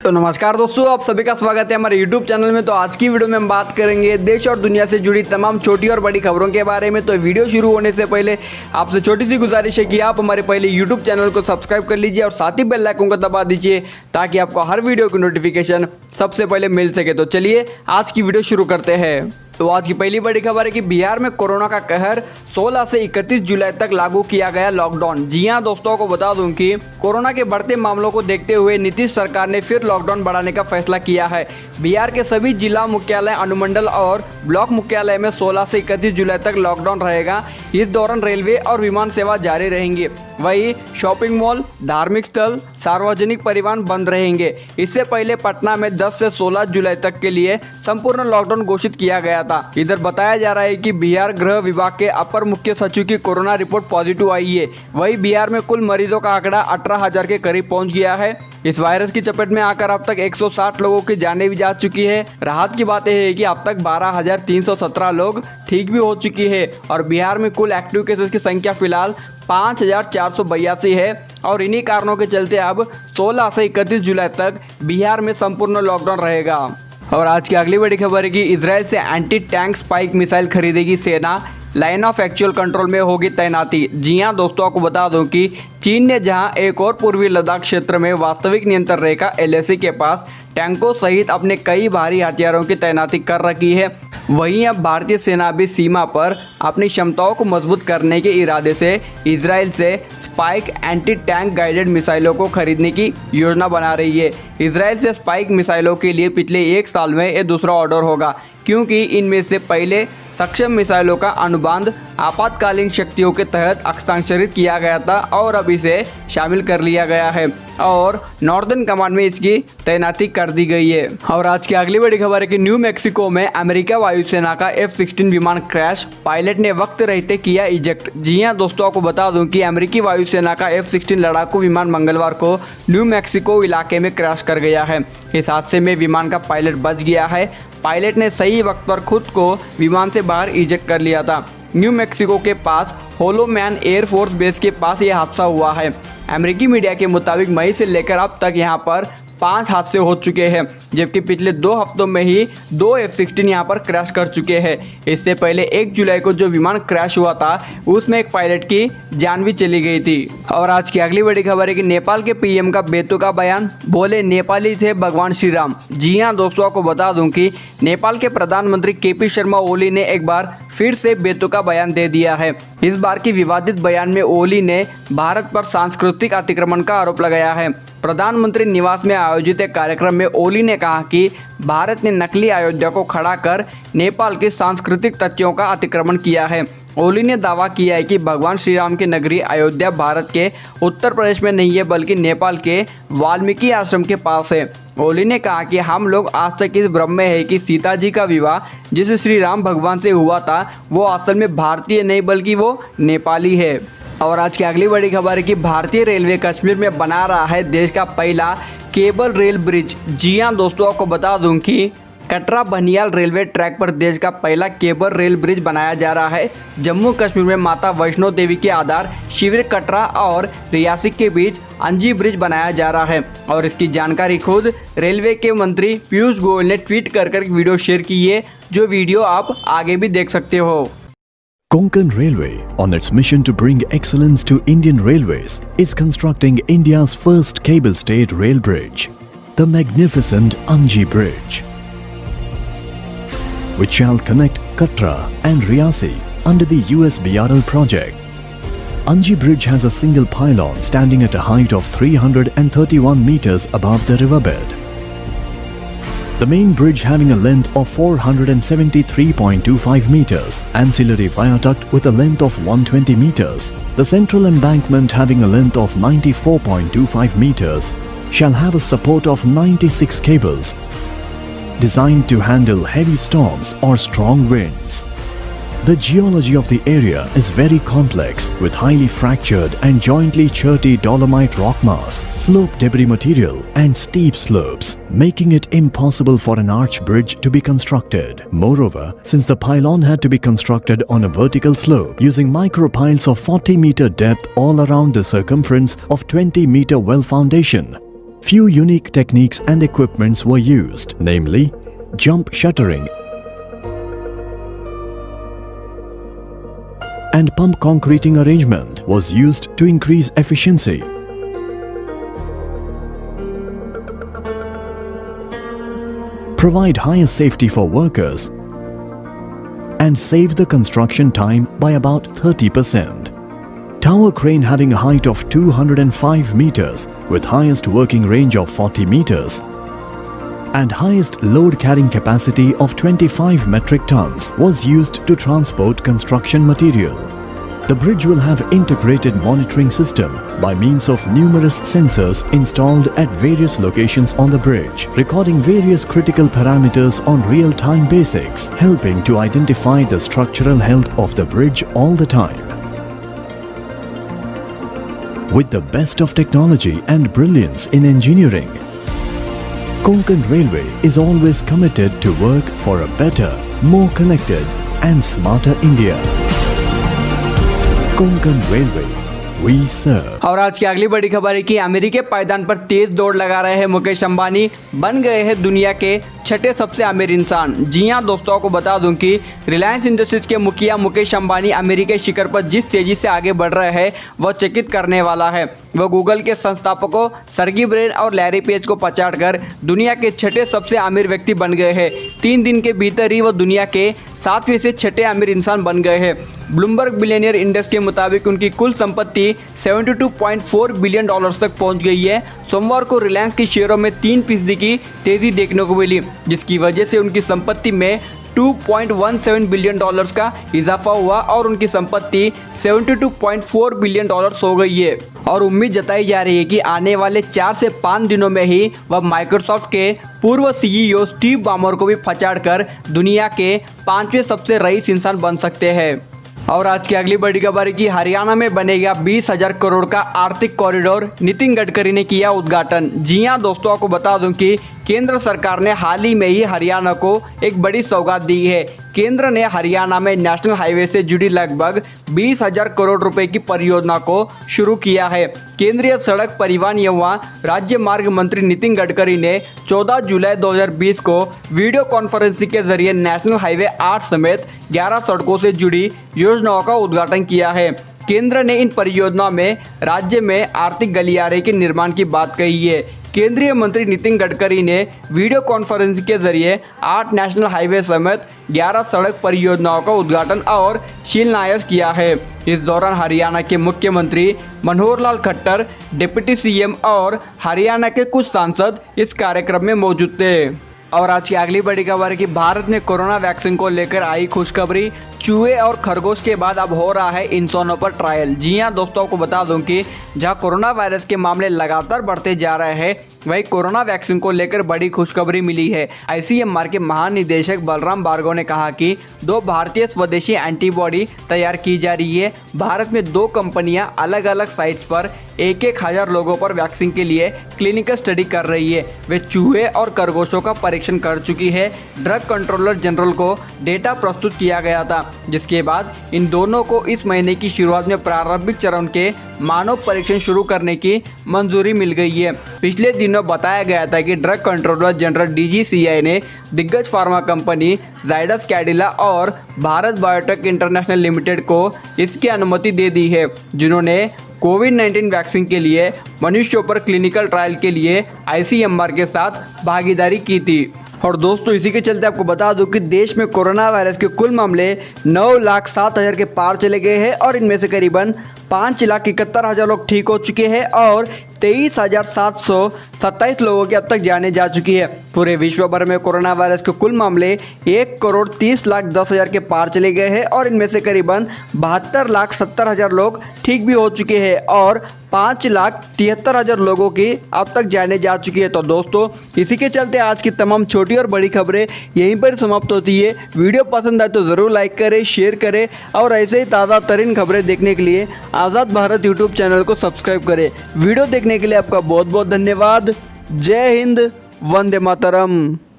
तो नमस्कार दोस्तों, आप सभी का स्वागत है हमारे YouTube चैनल में। तो आज की वीडियो में हम बात करेंगे देश और दुनिया से जुड़ी तमाम छोटी और बड़ी खबरों के बारे में। तो वीडियो शुरू होने से पहले आपसे छोटी सी गुजारिश है कि आप हमारे पहले YouTube चैनल को सब्सक्राइब कर लीजिए और साथ ही बेल आइकन को दबा दीजिए ताकि आपको हर वीडियो की नोटिफिकेशन सबसे पहले मिल सके। तो चलिए आज की वीडियो शुरू करते हैं। तो आज की पहली बड़ी खबर है कि बिहार में कोरोना का कहर, 16 से 31 जुलाई तक लागू किया गया लॉकडाउन। जी हां दोस्तों, को बता दूं कि कोरोना के बढ़ते मामलों को देखते हुए नीतीश सरकार ने फिर लॉकडाउन बढ़ाने का फैसला किया है। बिहार के सभी जिला मुख्यालय, अनुमंडल और ब्लॉक मुख्यालय में 16 से 31 जुलाई तक लॉकडाउन रहेगा। इस दौरान रेलवे और विमान सेवा जारी रहेंगी। वहीं शॉपिंग मॉल, धार्मिक स्थल, सार्वजनिक परिवहन बंद रहेंगे। इससे पहले पटना में 10 से 16 जुलाई तक के लिए संपूर्ण लॉकडाउन घोषित किया गया था। इधर बताया जा रहा है कि बिहार गृह विभाग के अपर मुख्य सचिव की कोरोना रिपोर्ट पॉजिटिव आई है। वहीं बिहार में कुल मरीजों का आंकड़ा 18,000 के करीब पहुंच गया है। इस वायरस की चपेट में आकर अब तक 160 लोगों की जानें भी जा चुकी है। राहत की बात यह है कि अब तक 12,317 लोग ठीक भी हो चुकी है और बिहार में कुल एक्टिव केसेस की संख्या फिलहाल 5,482 है। और इन्हीं कारणों के चलते अब 16 से 31 जुलाई तक बिहार में संपूर्ण लॉकडाउन रहेगा। और आज की अगली बड़ी खबर है कि इजराइल से एंटी टैंक स्पाइक मिसाइल खरीदेगी सेना, लाइन ऑफ एक्चुअल कंट्रोल में होगी तैनाती। जी हां दोस्तों, आपको बता दूं कि चीन ने जहां एक और पूर्वी लद्दाख क्षेत्र में वास्तविक नियंत्रण रेखा LAC के पास टैंकों सहित अपने कई भारी हथियारों की तैनाती कर रखी है, वहीं अब भारतीय सेना भी सीमा पर अपनी क्षमताओं को मजबूत करने के इरादे से इजराइल से स्पाइक एंटी टैंक गाइडेड मिसाइलों को खरीदने की योजना बना रही है। इजराइल से स्पाइक मिसाइलों के लिए पिछले 1 साल में ये दूसरा ऑर्डर होगा, क्योंकि इनमें से पहले सक्षम मिसाइलों का अनुबंध आपातकालीन शक्तियों के तहत हस्ताक्षरित किया गया था और अब इसे शामिल कर लिया गया है और नॉर्दर्न कमांड में इसकी तैनाती कर दी गई है। और आज की अगली बड़ी खबर है कि न्यू मैक्सिको में अमेरिका वायुसेना का F-16 विमान क्रैश, पायलट ने वक्त रहते किया इजेक्ट। जी हां दोस्तों, आपको बता दूं कि अमेरिकी वायुसेना का F-16 लड़ाकू विमान मंगलवार को न्यू मैक्सिको इलाके में क्रैश कर गया है। इस हादसे में विमान का पायलट बच गया है। पायलट ने सही वक्त पर खुद को विमान से बाहर इजेक्ट कर लिया था। न्यू मैक्सिको के पास होलोमैन एयर फोर्स बेस के पास यह हादसा हुआ है। अमेरिकी मीडिया के मुताबिक मई से लेकर अब तक यहां पर 5 हादसे हो चुके हैं, जबकि पिछले 2 हफ्तों में ही 2 F-16 यहां पर क्रैश कर चुके हैं। इससे पहले 1 जुलाई को जो विमान क्रैश हुआ था उसमें एक पायलट की जान भी चली गई थी। और आज की अगली बड़ी खबर है कि नेपाल के PM का बेतुका बयान, बोले नेपाली थे भगवान श्री राम। जी हां दोस्तों, आपको बता दूं कि नेपाल के प्रधानमंत्री KP शर्मा ओली ने एक बार फिर से बेतुका बयान दे दिया है। इस बार की विवादित बयान में ओली ने भारत पर सांस्कृतिक अतिक्रमण का आरोप लगाया है। प्रधानमंत्री निवास में आयोजित एक कार्यक्रम में ओली ने कहा कि भारत ने नकली अयोध्या को खड़ा कर नेपाल के सांस्कृतिक तथ्यों का अतिक्रमण किया है। ओली ने दावा किया है कि भगवान श्री राम की नगरी अयोध्या भारत के उत्तर प्रदेश में नहीं है, बल्कि नेपाल के वाल्मीकि आश्रम के पास है। ओली ने कहा कि हम लोग आज तक इस भ्रम में है कि सीता जी का विवाह जिस श्री राम भगवान से हुआ था वो असल में भारतीय नहीं बल्कि वो नेपाली है। और आज की अगली बड़ी खबर है कि भारतीय रेलवे कश्मीर में बना रहा है देश का पहला केबल रेल ब्रिज। जी हां दोस्तों, आपको बता दूं कि कटरा बनियाल रेलवे ट्रैक पर देश का पहला केबल रेल ब्रिज बनाया जा रहा है। जम्मू कश्मीर में माता वैष्णो देवी के आधार शिविर कटरा और रियासी के बीच अंजी ब्रिज बनाया जा रहा है और इसकी जानकारी खुद रेलवे के मंत्री पीयूष गोयल ने ट्वीट कर वीडियो शेयर की है, जो वीडियो आप आगे भी देख सकते हो। Konkan Railway, on its mission to bring excellence to Indian Railways, is constructing India's first cable-stayed rail bridge, the magnificent Anji Bridge, which shall connect Katra and Riasi under the USBRL project. Anji Bridge has a single pylon standing at a height of 331 meters above the riverbed. The main bridge having a length of 473.25 meters, ancillary viaduct with a length of 120 meters, the central embankment having a length of 94.25 meters, shall have a support of 96 cables, designed to handle heavy storms or strong winds. The geology of the area is very complex with highly fractured and jointly cherty dolomite rock mass, slope debris material and steep slopes, making it impossible for an arch bridge to be constructed. Moreover, since the pylon had to be constructed on a vertical slope using micropiles of 40-meter depth all around the circumference of 20-meter well foundation, Few unique techniques and equipments were used, namely jump shuttering and pump concreting arrangement was used to increase efficiency. Provide higher safety for workers and save the construction time by about 30%. Tower crane having a height of 205 meters with highest working range of 40 meters and highest load carrying capacity of 25 metric tons was used to transport construction material. The bridge will have integrated monitoring system by means of numerous sensors installed at various locations on the bridge, recording various critical parameters on real-time basis, helping to identify the structural health of the bridge all the time. With the best of technology and brilliance in engineering, Konkan Railway is always committed to work for a better, more connected and smarter India. Konkan Railway, we serve. और आज की अगली बड़ी खबर है कि अमेरिकी पायदान पर तेज दौड़ लगा रहे हैं मुकेश अंबानी, बन गए हैं दुनिया के छठे सबसे अमीर इंसान। जी हां दोस्तों, आपको बता दूं कि रिलायंस इंडस्ट्रीज के मुखिया मुकेश अंबानी अमेरिकी शिखर पर जिस तेजी से आगे बढ़ रहे हैं वह चकित करने वाला है। वह गूगल के संस्थापकों सर्गी ब्रिन और लैरी पेज को पछाड़कर दुनिया के छठे सबसे अमीर व्यक्ति बन गए हैं। 3 दिन के भीतर ही वह दुनिया के 7वें से छठे अमीर इंसान बन गए हैं। ब्लूमबर्ग बिलियनियर इंडेक्स के मुताबिक उनकी कुल संपत्ति $72.4 बिलियन तक पहुंच गई है। सोमवार को रिलायंस के शेयरों में 3% की तेजी देखने को मिली, जिसकी वजह से उनकी संपत्ति में $2.17 बिलियन का इजाफा हुआ और उनकी संपत्ति $72.4 बिलियन हो गई है। और उम्मीद जताई जा रही है कि आने वाले 4 से 5 दिनों में ही वह माइक्रोसॉफ्ट के पूर्व CEO स्टीव बामर को भी पछाड़कर दुनिया के 5वें सबसे रईस इंसान बन सकते हैं। और आज की अगली बड़ी खबर है कि हरियाणा में बनेगा 20,000 करोड़ का आर्थिक कॉरिडोर, नितिन गडकरी ने किया उद्घाटन। जी हां दोस्तों, आपको बता दूं कि केंद्र सरकार ने हाल ही में ही हरियाणा को एक बड़ी सौगात दी है। केंद्र ने हरियाणा में नेशनल हाईवे से जुड़ी लगभग 20,000 करोड़ रुपए की परियोजना को शुरू किया है। केंद्रीय सड़क परिवहन एवं राज्य मार्ग मंत्री नितिन गडकरी ने 14 जुलाई 2020 को वीडियो कॉन्फ्रेंसिंग के जरिए नेशनल हाईवे 8 समेत 11 सड़कों से जुड़ी योजनाओं का उद्घाटन किया है। केंद्र ने इन परियोजनाओं में राज्य में आर्थिक गलियारे के निर्माण की बात कही है। केंद्रीय मंत्री नितिन गडकरी ने वीडियो कॉन्फ्रेंसिंग के जरिए 8 नेशनल हाईवे समेत 11 सड़क परियोजनाओं का उद्घाटन और शिलान्यास किया है। इस दौरान हरियाणा के मुख्यमंत्री मनोहर लाल खट्टर, डिप्टी CM और हरियाणा के कुछ सांसद इस कार्यक्रम में मौजूद थे। और आज की अगली बड़ी खबर है कि भारत में कोरोना वैक्सीन को लेकर आई खुशखबरी। चूहे और खरगोश के बाद अब हो रहा है इंसानों पर ट्रायल। जी हां दोस्तों, आपको बता दूं कि जहां कोरोना वायरस के मामले लगातार बढ़ते जा रहे हैं, वहीं कोरोना वैक्सीन को लेकर बड़ी खुशखबरी मिली है। ICMR के महानिदेशक बलराम भार्गव ने कहा कि 2 भारतीय स्वदेशी एंटीबॉडी तैयार की जा रही है। भारत में 2 कंपनियां अलग अलग साइट्स पर 1,000 लोगों पर वैक्सीन के लिए क्लिनिकल स्टडी कर रही है। वे चूहे और खरगोशों का परीक्षण कर चुकी है। ड्रग कंट्रोलर जनरल को डेटा प्रस्तुत किया गया था, जिसके बाद इन दोनों को इस महीने की शुरुआत में प्रारंभिक चरण के मानव परीक्षण शुरू करने की मंजूरी मिल गई है। पिछले दिनों बताया गया था कि ड्रग कंट्रोलर जनरल DGCI ने दिग्गज फार्मा कंपनी जाइडस कैडिला और भारत बायोटेक इंटरनेशनल लिमिटेड को इसकी अनुमति दे दी है, जिन्होंने कोविड-19 वैक्सीन के लिए मनुष्यों पर क्लिनिकल ट्रायल के लिए ICMR के साथ भागीदारी की थी। और दोस्तों, इसी के चलते आपको बता दूं कि देश में कोरोना वायरस के कुल मामले 9,07,000 के पार चले गए हैं और इनमें से करीबन 5,71,000 लोग ठीक हो चुके हैं और 23,727 लोगों की अब तक जाने जा चुकी है। पूरे विश्व भर में कोरोना वायरस के कुल मामले 1,30,10,000 के पार चले गए हैं और इनमें से करीबन 72,70,000 लोग ठीक भी हो चुके हैं और 5,73,000 लोगों की अब तक जाने जा चुकी है। तो दोस्तों, इसी के चलते आज की तमाम छोटी और बड़ी खबरें यहीं पर समाप्त होती है। वीडियो पसंद आए तो ज़रूर लाइक करें, शेयर करें और ऐसे ही ताज़ा तरीन खबरें देखने के लिए आज़ाद भारत यूट्यूब चैनल को सब्सक्राइब करें। वीडियो देखने के लिए आपका बहुत बहुत धन्यवाद। जय हिंद, वंदे मातरम।